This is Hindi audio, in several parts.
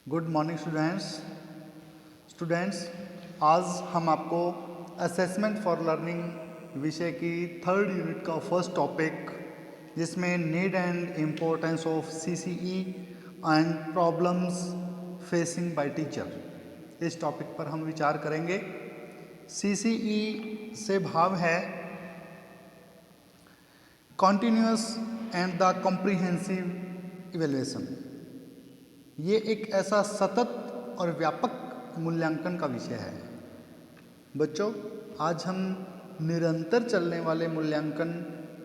गुड मॉर्निंग स्टूडेंट्स आज हम आपको असेसमेंट फॉर लर्निंग विषय की थर्ड यूनिट का फर्स्ट टॉपिक जिसमें need and importance of CCE and problems facing by teacher इस टॉपिक पर हम विचार करेंगे। सीसीई से भाव है continuous and the comprehensive evaluation. ये एक ऐसा सतत और व्यापक मूल्यांकन का विषय है। बच्चों, आज हम निरंतर चलने वाले मूल्यांकन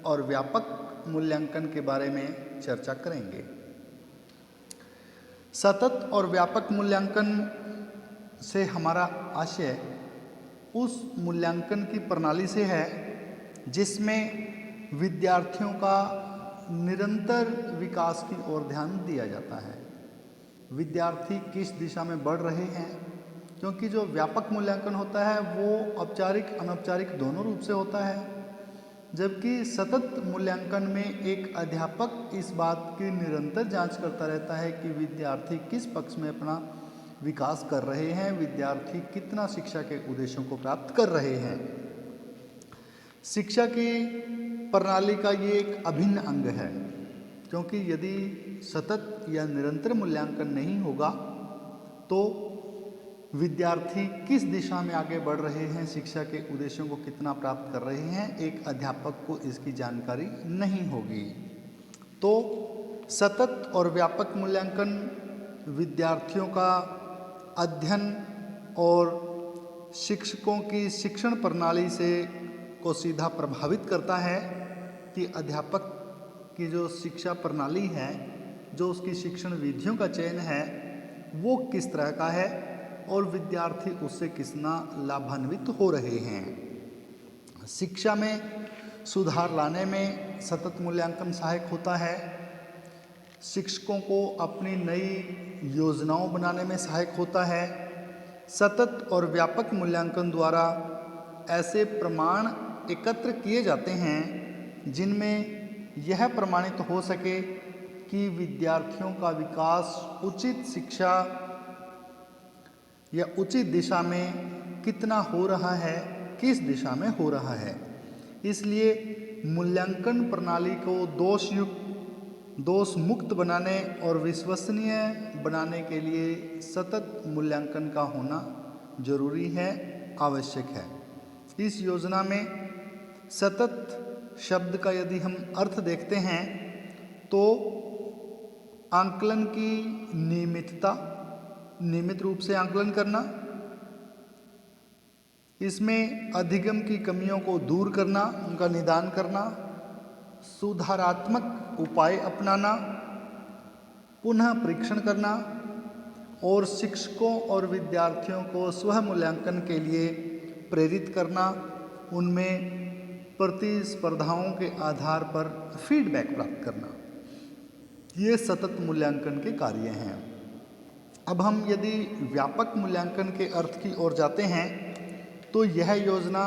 और व्यापक मूल्यांकन के बारे में चर्चा करेंगे। सतत और व्यापक मूल्यांकन से हमारा आशय उस मूल्यांकन की प्रणाली से है जिसमें विद्यार्थियों का निरंतर विकास की ओर ध्यान दिया जाता है। विद्यार्थी किस दिशा में बढ़ रहे हैं, क्योंकि जो व्यापक मूल्यांकन होता है वो औपचारिक अनौपचारिक दोनों रूप से होता है, जबकि सतत मूल्यांकन में एक अध्यापक इस बात की निरंतर जांच करता रहता है कि विद्यार्थी किस पक्ष में अपना विकास कर रहे हैं, विद्यार्थी कितना शिक्षा के उद्देश्यों को प्राप्त कर रहे हैं। शिक्षा की प्रणाली का ये एक अभिन्न अंग है, क्योंकि यदि सतत या निरंतर मूल्यांकन नहीं होगा तो विद्यार्थी किस दिशा में आगे बढ़ रहे हैं, शिक्षा के उद्देश्यों को कितना प्राप्त कर रहे हैं, एक अध्यापक को इसकी जानकारी नहीं होगी। तो सतत और व्यापक मूल्यांकन विद्यार्थियों का अध्ययन और शिक्षकों की शिक्षण प्रणाली से को सीधा प्रभावित करता है कि अध्यापक की जो शिक्षा प्रणाली है, जो उसकी शिक्षण विधियों का चयन है, वो किस तरह का है और विद्यार्थी उससे कितना लाभान्वित हो रहे हैं। शिक्षा में सुधार लाने में सतत मूल्यांकन सहायक होता है। शिक्षकों को अपनी नई योजनाओं बनाने में सहायक होता है। सतत और व्यापक मूल्यांकन द्वारा ऐसे प्रमाण एकत्र किए जाते हैं जिनमें यह प्रमाणित हो सके कि विद्यार्थियों का विकास उचित शिक्षा या उचित दिशा में कितना हो रहा है, किस दिशा में हो रहा है। इसलिए मूल्यांकन प्रणाली को दोष मुक्त बनाने और विश्वसनीय बनाने के लिए सतत मूल्यांकन का होना जरूरी है, आवश्यक है। इस योजना में सतत शब्द का यदि हम अर्थ देखते हैं तो आंकलन की नियमित रूप से आंकलन करना, इसमें अधिगम की कमियों को दूर करना, उनका निदान करना, सुधारात्मक उपाय अपनाना, पुनः परीक्षण करना और शिक्षकों और विद्यार्थियों को स्व मूल्यांकन के लिए प्रेरित करना, उनमें प्रतिस्पर्धाओं के आधार पर फीडबैक प्राप्त करना, ये सतत मूल्यांकन के कार्य हैं। अब हम यदि व्यापक मूल्यांकन के अर्थ की ओर जाते हैं तो यह योजना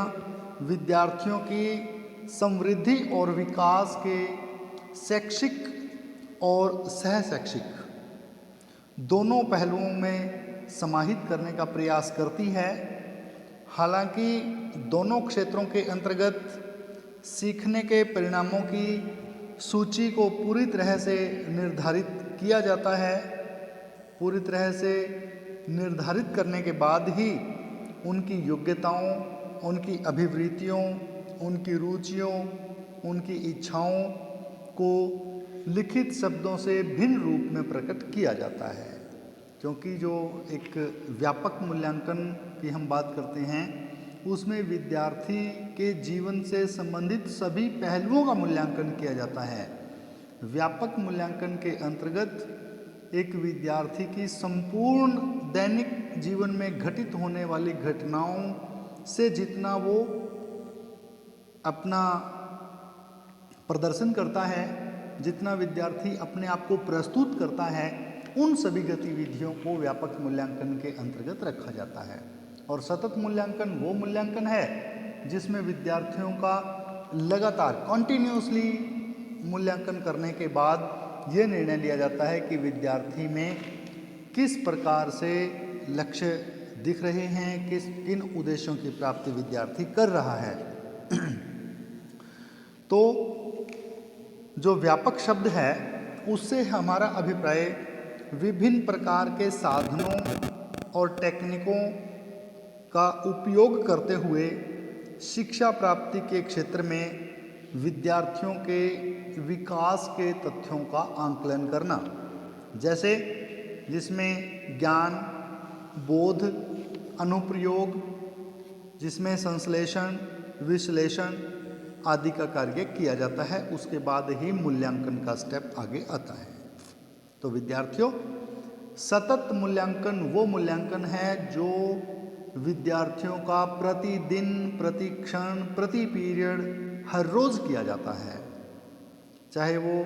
विद्यार्थियों की समृद्धि और विकास के शैक्षिक और सहशैक्षिक दोनों पहलुओं में समाहित करने का प्रयास करती है। हालांकि दोनों क्षेत्रों के अंतर्गत सीखने के परिणामों की सूची को पूरी तरह से निर्धारित किया जाता है। पूरी तरह से निर्धारित करने के बाद ही उनकी योग्यताओं, उनकी अभिवृत्तियों, उनकी रुचियों, उनकी इच्छाओं को लिखित शब्दों से भिन्न रूप में प्रकट किया जाता है। क्योंकि जो एक व्यापक मूल्यांकन की हम बात करते हैं उसमें विद्यार्थी के जीवन से संबंधित सभी पहलुओं का मूल्यांकन किया जाता है। व्यापक मूल्यांकन के अंतर्गत एक विद्यार्थी की संपूर्ण दैनिक जीवन में घटित होने वाली घटनाओं से जितना वो अपना प्रदर्शन करता है, जितना विद्यार्थी अपने आप को प्रस्तुत करता है, उन सभी गतिविधियों को व्यापक मूल्यांकन के अंतर्गत रखा जाता है। और सतत मूल्यांकन वो मूल्यांकन है जिसमें विद्यार्थियों का लगातार कॉन्टिन्यूसली मूल्यांकन करने के बाद ये निर्णय लिया जाता है कि विद्यार्थी में किस प्रकार से लक्ष्य दिख रहे हैं, किन उद्देश्यों की प्राप्ति विद्यार्थी कर रहा है। तो जो व्यापक शब्द है उससे हमारा अभिप्राय विभिन्न प्रकार के साधनों और टेक्निकों का उपयोग करते हुए शिक्षा प्राप्ति के क्षेत्र में विद्यार्थियों के विकास के तथ्यों का आंकलन करना, जैसे जिसमें ज्ञान, बोध, अनुप्रयोग, जिसमें संश्लेषण, विश्लेषण आदि का कार्य किया जाता है, उसके बाद ही मूल्यांकन का स्टेप आगे आता है। तो विद्यार्थियों, सतत मूल्यांकन वो मूल्यांकन है जो विद्यार्थियों का प्रतिदिन, प्रति क्षण, प्रति पीरियड हर रोज़ किया जाता है। चाहे वो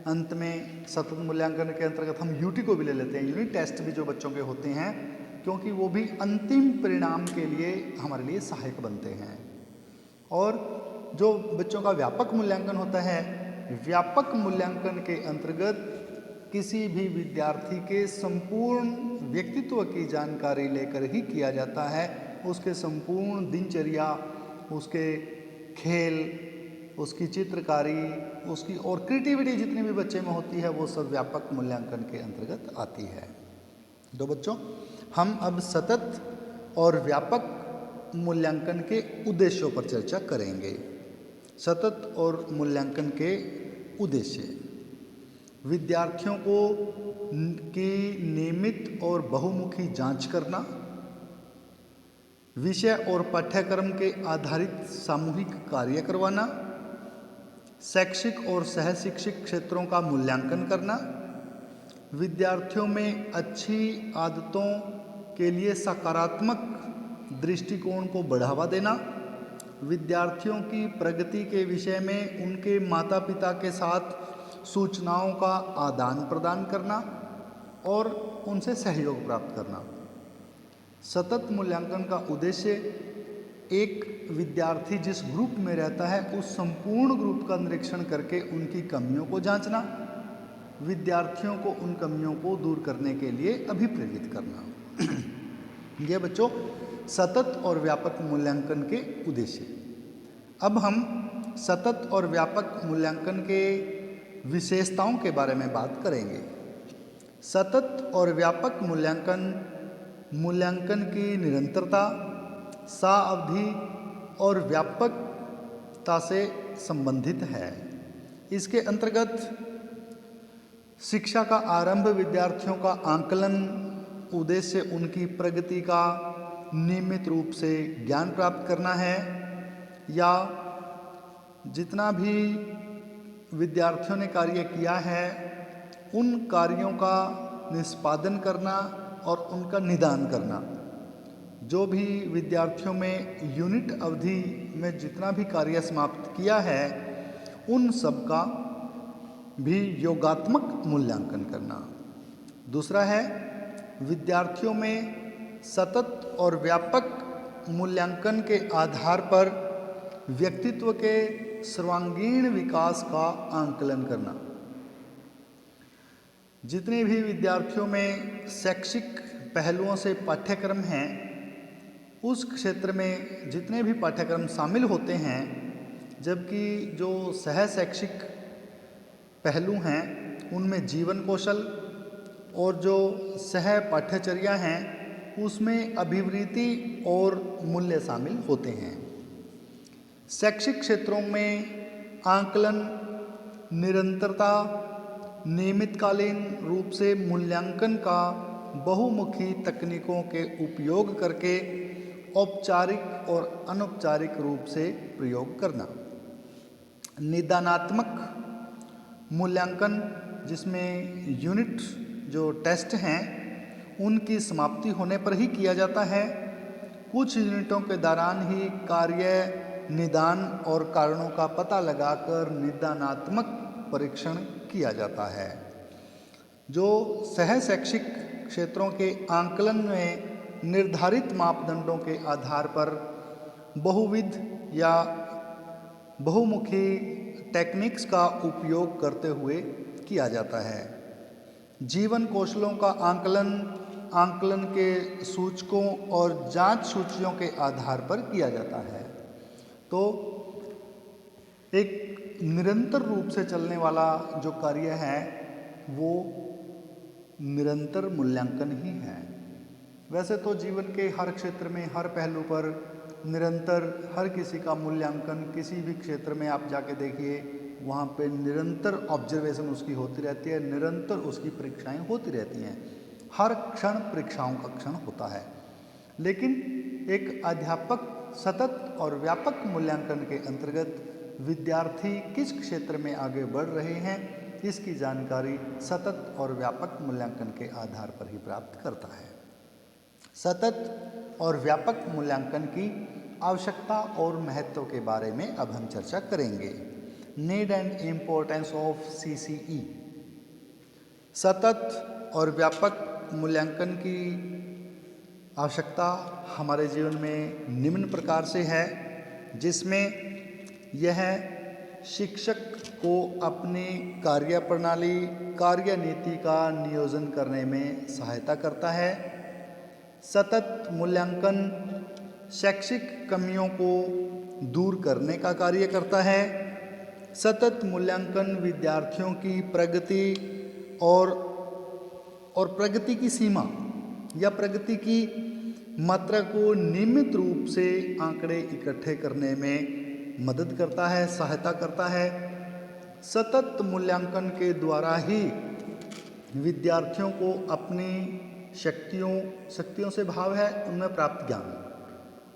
अंत में सतत मूल्यांकन के अंतर्गत हम यूटी को भी ले लेते हैं, यूनिट टेस्ट भी जो बच्चों के होते हैं, क्योंकि वो भी अंतिम परिणाम के लिए हमारे लिए सहायक बनते हैं। और जो बच्चों का व्यापक मूल्यांकन होता है, व्यापक मूल्यांकन के अंतर्गत किसी भी विद्यार्थी के संपूर्ण व्यक्तित्व की जानकारी लेकर ही किया जाता है। उसके संपूर्ण दिनचर्या, उसके खेल, उसकी चित्रकारी, उसकी और क्रिएटिविटी जितनी भी बच्चे में होती है, वो सब व्यापक मूल्यांकन के अंतर्गत आती है। तो बच्चों, हम अब सतत और व्यापक मूल्यांकन के उद्देश्यों पर चर्चा करेंगे। सतत और मूल्यांकन के उद्देश्य: विद्यार्थियों को की नियमित और बहुमुखी जांच करना, विषय और पाठ्यक्रम के आधारित सामूहिक कार्य करवाना, शैक्षिक और सह शैक्षिक क्षेत्रों का मूल्यांकन करना, विद्यार्थियों में अच्छी आदतों के लिए सकारात्मक दृष्टिकोण को बढ़ावा देना, विद्यार्थियों की प्रगति के विषय में उनके माता पिता के साथ सूचनाओं का आदान प्रदान करना और उनसे सहयोग प्राप्त करना। सतत मूल्यांकन का उद्देश्य एक विद्यार्थी जिस ग्रुप में रहता है उस संपूर्ण ग्रुप का निरीक्षण करके उनकी कमियों को जांचना, विद्यार्थियों को उन कमियों को दूर करने के लिए अभिप्रेरित करना। यह बच्चों सतत और व्यापक मूल्यांकन के उद्देश्य। अब हम सतत और व्यापक मूल्यांकन के विशेषताओं के बारे में बात करेंगे। सतत और व्यापक मूल्यांकन की निरंतरता, साअवधि और व्यापकता से संबंधित है। इसके अंतर्गत शिक्षा का आरंभ विद्यार्थियों का आंकलन, उद्देश्य उनकी प्रगति का नियमित रूप से ज्ञान प्राप्त करना है, या जितना भी विद्यार्थियों ने कार्य किया है उन कार्यों का निष्पादन करना और उनका निदान करना। जो भी विद्यार्थियों में यूनिट अवधि में जितना भी कार्य समाप्त किया है उन सब का भी योगात्मक मूल्यांकन करना। दूसरा है विद्यार्थियों में सतत और व्यापक मूल्यांकन के आधार पर व्यक्तित्व के सर्वांगीण विकास का आंकलन करना। जितने भी विद्यार्थियों में शैक्षिक पहलुओं से पाठ्यक्रम हैं, उस क्षेत्र में जितने भी पाठ्यक्रम शामिल होते हैं, जबकि जो सह शैक्षिक पहलू हैं उनमें जीवन कौशल और जो सह पाठ्यचर्या हैं उसमें अभिवृत्ति और मूल्य शामिल होते हैं। शैक्षिक क्षेत्रों में आंकलन, निरंतरता, नियमितकालीन रूप से मूल्यांकन का बहुमुखी तकनीकों के उपयोग करके औपचारिक और अनौपचारिक रूप से प्रयोग करना। निदानात्मक मूल्यांकन, जिसमें यूनिट जो टेस्ट हैं उनकी समाप्ति होने पर ही किया जाता है। कुछ यूनिटों के दौरान ही कार्य, निदान और कारणों का पता लगाकर निदानात्मक परीक्षण किया जाता है। जो सह शैक्षिक क्षेत्रों के आंकलन में निर्धारित मापदंडों के आधार पर बहुविध या बहुमुखी टेक्निक्स का उपयोग करते हुए किया जाता है। जीवन कौशलों का आंकलन के सूचकों और जांच सूचियों के आधार पर किया जाता है। तो एक निरंतर रूप से चलने वाला जो कार्य है वो निरंतर मूल्यांकन ही है। वैसे तो जीवन के हर क्षेत्र में, हर पहलू पर निरंतर हर किसी का मूल्यांकन, किसी भी क्षेत्र में आप जाके देखिए, वहाँ पे निरंतर ऑब्जर्वेशन उसकी होती रहती है, निरंतर उसकी परीक्षाएं होती रहती हैं। हर क्षण परीक्षाओं का क्षण होता है। लेकिन एक अध्यापक सतत और व्यापक मूल्यांकन के अंतर्गत विद्यार्थी किस क्षेत्र में आगे बढ़ रहे हैं, इसकी जानकारी सतत और व्यापक मूल्यांकन के आधार पर ही प्राप्त करता है। सतत और व्यापक मूल्यांकन की आवश्यकता और महत्व के बारे में अब हम चर्चा करेंगे। Need and importance of CCE। सतत और व्यापक मूल्यांकन की आवश्यकता हमारे जीवन में निम्न प्रकार से है, जिसमें यह शिक्षक को अपनी कार्य प्रणाली, कार्य नीति का नियोजन करने में सहायता करता है। सतत मूल्यांकन शैक्षिक कमियों को दूर करने का कार्य करता है। सतत मूल्यांकन विद्यार्थियों की प्रगति और प्रगति की सीमा या प्रगति की मात्रा को नियमित रूप से आंकड़े इकट्ठे करने में मदद करता है, सहायता करता है। सतत मूल्यांकन के द्वारा ही विद्यार्थियों को अपनी शक्तियों से भाव है उनमें प्राप्त ज्ञान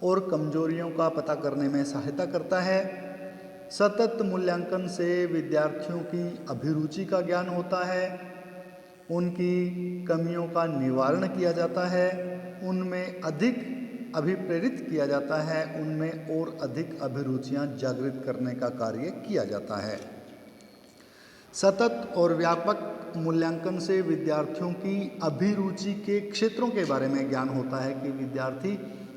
और कमजोरियों का पता करने में सहायता करता है। सतत मूल्यांकन से विद्यार्थियों की अभिरुचि का ज्ञान होता है, उनकी कमियों का निवारण किया जाता है, उनमें अधिक अभिप्रेरित किया जाता है, उनमें और अधिक अभिरुचियां जागृत करने का कार्य किया जाता है। सतत और व्यापक मूल्यांकन से विद्यार्थियों की अभिरुचि के क्षेत्रों के बारे में ज्ञान होता है कि विद्यार्थी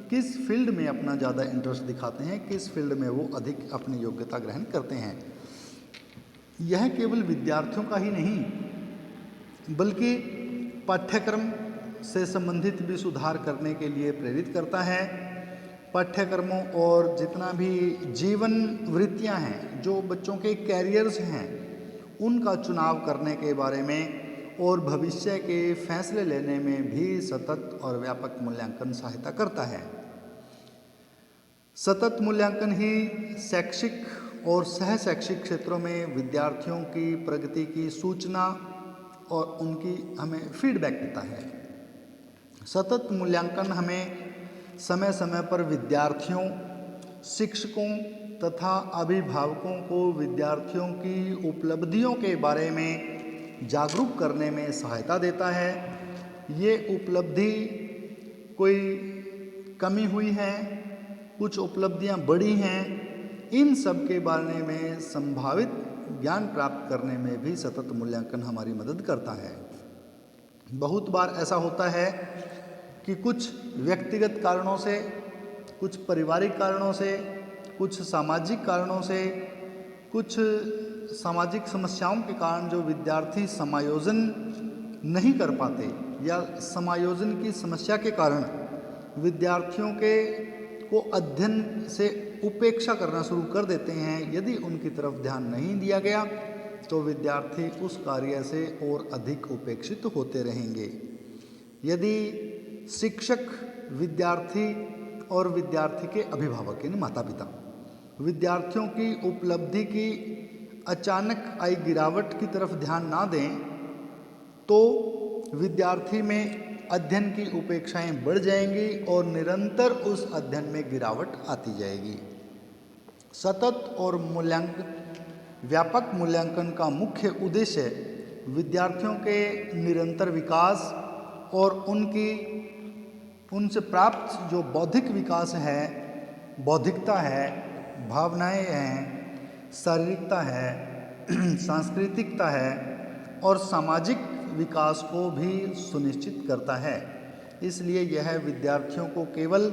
किस फील्ड में अपना ज़्यादा इंटरेस्ट दिखाते हैं, किस फील्ड में वो अधिक अपनी योग्यता ग्रहण करते हैं। यह केवल विद्यार्थियों का ही नहीं बल्कि पाठ्यक्रम से संबंधित भी सुधार करने के लिए प्रेरित करता है। पाठ्यक्रमों और जितना भी जीवन वृत्तियां हैं, जो बच्चों के कैरियर्स हैं, उनका चुनाव करने के बारे में और भविष्य के फैसले लेने में भी सतत और व्यापक मूल्यांकन सहायता करता है। सतत मूल्यांकन ही शैक्षिक और सह शैक्षिक क्षेत्रों में विद्यार्थियों की प्रगति की सूचना और उनकी हमें फीडबैक देता है। सतत मूल्यांकन हमें समय समय पर विद्यार्थियों, शिक्षकों तथा अभिभावकों को विद्यार्थियों की उपलब्धियों के बारे में जागरूक करने में सहायता देता है। ये उपलब्धि कोई कमी हुई है, कुछ उपलब्धियां बढ़ी हैं, इन सब के बारे में संभावित ज्ञान प्राप्त करने में भी सतत मूल्यांकन हमारी मदद करता है। बहुत बार ऐसा होता है कि कुछ व्यक्तिगत कारणों से, कुछ पारिवारिक कारणों से, कुछ सामाजिक कारणों से, कुछ सामाजिक समस्याओं के कारण जो विद्यार्थी समायोजन नहीं कर पाते या समायोजन की समस्या के कारण विद्यार्थियों को अध्ययन से उपेक्षा करना शुरू कर देते हैं, यदि उनकी तरफ ध्यान नहीं दिया गया तो विद्यार्थी उस कार्य से और अधिक उपेक्षित होते रहेंगे। यदि शिक्षक, विद्यार्थी और विद्यार्थी के अभिभावक यानी माता पिता विद्यार्थियों की उपलब्धि की अचानक आई गिरावट की तरफ ध्यान ना दें तो विद्यार्थी में अध्ययन की उपेक्षाएं बढ़ जाएंगी और निरंतर उस अध्ययन में गिरावट आती जाएगी। सतत और व्यापक मूल्यांकन का मुख्य उद्देश्य विद्यार्थियों के निरंतर विकास और उनसे प्राप्त जो बौद्धिक विकास है, बौद्धिकता है, भावनाएं हैं, शारीरिकता है, सांस्कृतिकता है और सामाजिक विकास को भी सुनिश्चित करता है। इसलिए यह विद्यार्थियों को केवल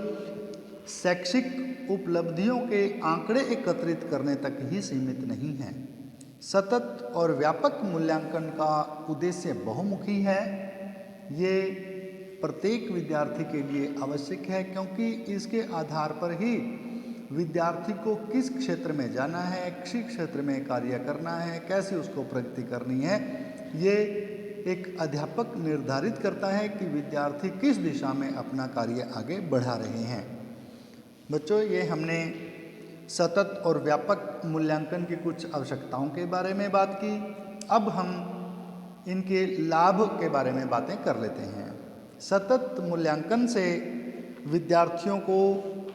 शैक्षिक उपलब्धियों के आंकड़े एकत्रित करने तक ही सीमित नहीं है, सतत और व्यापक मूल्यांकन का उद्देश्य बहुमुखी है। ये प्रत्येक विद्यार्थी के लिए आवश्यक है, क्योंकि इसके आधार पर ही विद्यार्थी को किस क्षेत्र में जाना है, किस क्षेत्र में कार्य करना है, कैसे उसको प्रगति करनी है, ये एक अध्यापक निर्धारित करता है कि विद्यार्थी किस दिशा में अपना कार्य आगे बढ़ा रहे हैं। बच्चों, ये हमने सतत और व्यापक मूल्यांकन की कुछ आवश्यकताओं के बारे में बात की। अब हम इनके लाभ के बारे में बातें कर लेते हैं। सतत मूल्यांकन से विद्यार्थियों को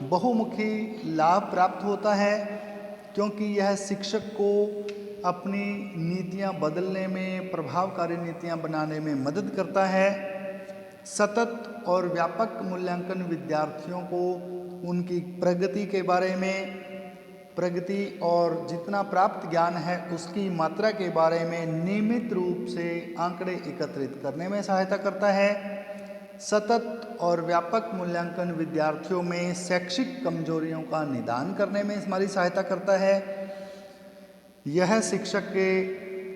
बहुमुखी लाभ प्राप्त होता है, क्योंकि यह शिक्षक को अपनी नीतियां बदलने में, प्रभावकारी नीतियां बनाने में मदद करता है। सतत और व्यापक मूल्यांकन विद्यार्थियों को उनकी प्रगति के बारे में, प्रगति और जितना प्राप्त ज्ञान है उसकी मात्रा के बारे में नियमित रूप से आंकड़े एकत्रित करने में सहायता करता है। सतत और व्यापक मूल्यांकन विद्यार्थियों में शैक्षिक कमजोरियों का निदान करने में हमारी सहायता करता है। यह शिक्षक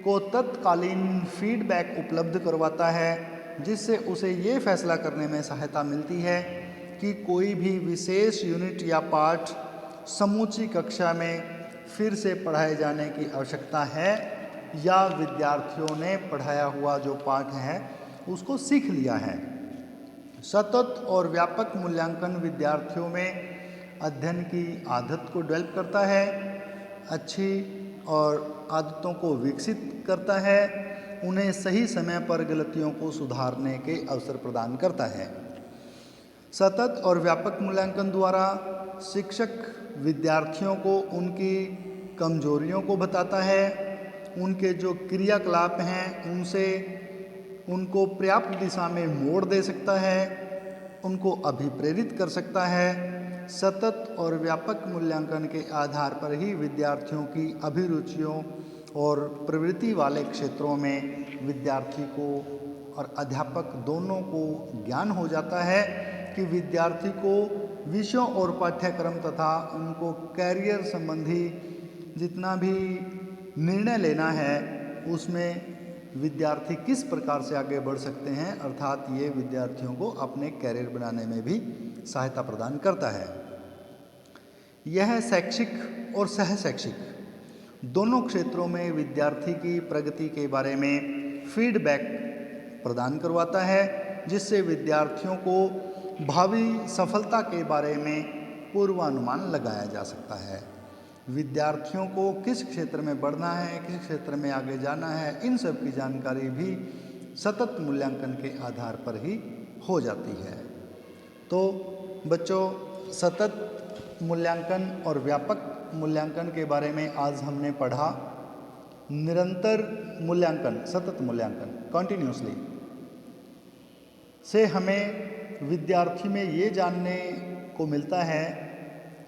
को तत्कालीन फीडबैक उपलब्ध करवाता है, जिससे उसे ये फैसला करने में सहायता मिलती है कि कोई भी विशेष यूनिट या पाठ समूची कक्षा में फिर से पढ़ाए जाने की आवश्यकता है, या विद्यार्थियों ने पढ़ाया हुआ जो पाठ है उसको सीख लिया है। सतत और व्यापक मूल्यांकन विद्यार्थियों में अध्ययन की आदत को डेवलप करता है, अच्छी और आदतों को विकसित करता है, उन्हें सही समय पर गलतियों को सुधारने के अवसर प्रदान करता है। सतत और व्यापक मूल्यांकन द्वारा शिक्षक विद्यार्थियों को उनकी कमजोरियों को बताता है, उनके जो क्रियाकलाप हैं उनसे उनको पर्याप्त दिशा में मोड़ दे सकता है, उनको अभिप्रेरित कर सकता है। सतत और व्यापक मूल्यांकन के आधार पर ही विद्यार्थियों की अभिरुचियों और प्रवृत्ति वाले क्षेत्रों में विद्यार्थी को और अध्यापक दोनों को ज्ञान हो जाता है कि विद्यार्थी को विषयों और पाठ्यक्रम तथा उनको कैरियर संबंधी जितना भी निर्णय लेना है उसमें विद्यार्थी किस प्रकार से आगे बढ़ सकते हैं, अर्थात ये विद्यार्थियों को अपने कैरियर बनाने में भी सहायता प्रदान करता है। यह शैक्षिक और सह शैक्षिक दोनों क्षेत्रों में विद्यार्थी की प्रगति के बारे में फीडबैक प्रदान करवाता है, जिससे विद्यार्थियों को भावी सफलता के बारे में पूर्वानुमान लगाया जा सकता है। विद्यार्थियों को किस क्षेत्र में बढ़ना है, किस क्षेत्र में आगे जाना है, इन सब की जानकारी भी सतत मूल्यांकन के आधार पर ही हो जाती है। तो बच्चों, सतत मूल्यांकन और व्यापक मूल्यांकन के बारे में आज हमने पढ़ा। निरंतर मूल्यांकन, सतत मूल्यांकन, कॉन्टिन्यूसली से हमें विद्यार्थी में ये जानने को मिलता है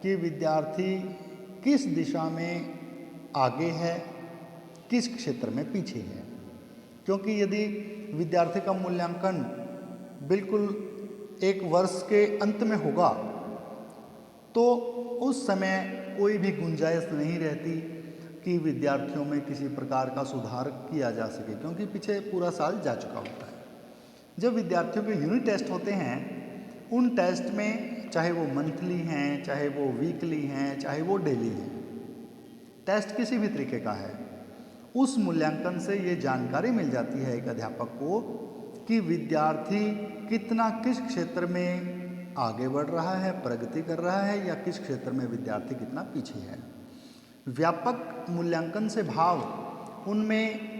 कि विद्यार्थी किस दिशा में आगे है, किस क्षेत्र में पीछे है। क्योंकि यदि विद्यार्थी का मूल्यांकन बिल्कुल एक वर्ष के अंत में होगा तो उस समय कोई भी गुंजाइश नहीं रहती कि विद्यार्थियों में किसी प्रकार का सुधार किया जा सके, क्योंकि पीछे पूरा साल जा चुका होता है। जब विद्यार्थियों के यूनिट टेस्ट होते हैं, उन टेस्ट में चाहे वो मंथली हैं, चाहे वो वीकली हैं, चाहे वो डेली हैं, टेस्ट किसी भी तरीके का है, उस मूल्यांकन से ये जानकारी मिल जाती है एक अध्यापक को कि विद्यार्थी कितना किस क्षेत्र में आगे बढ़ रहा है, प्रगति कर रहा है, या किस क्षेत्र में विद्यार्थी कितना पीछे है। व्यापक मूल्यांकन से भाव उनमें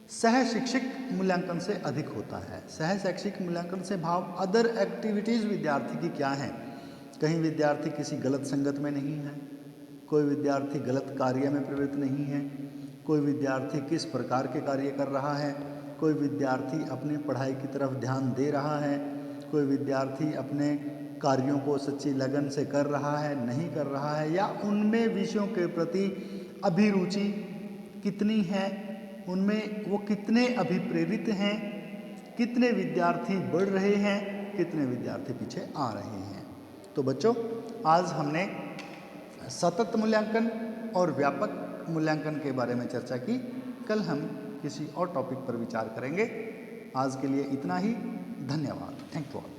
सह शैक्षिक मूल्यांकन से अधिक होता है। सह शैक्षिक मूल्यांकन से भाव अदर एक्टिविटीज़ विद्यार्थी की क्या हैं। कहीं विद्यार्थी किसी गलत संगत में नहीं है, कोई विद्यार्थी गलत कार्य में प्रवृत्त नहीं है, कोई विद्यार्थी किस प्रकार के कार्य कर रहा है, कोई विद्यार्थी अपनी पढ़ाई की तरफ ध्यान दे रहा है, कोई विद्यार्थी अपने कार्यों को सच्ची लगन से कर रहा है, नहीं कर रहा है, या उनमें विषयों के प्रति अभिरुचि कितनी है, उनमें वो कितने अभिप्रेरित हैं, कितने विद्यार्थी बढ़ रहे हैं, कितने विद्यार्थी पीछे आ रहे हैं। तो बच्चों, आज हमने सतत मूल्यांकन और व्यापक मूल्यांकन के बारे में चर्चा की। कल हम किसी और टॉपिक पर विचार करेंगे। आज के लिए इतना ही। धन्यवाद। Thank you all.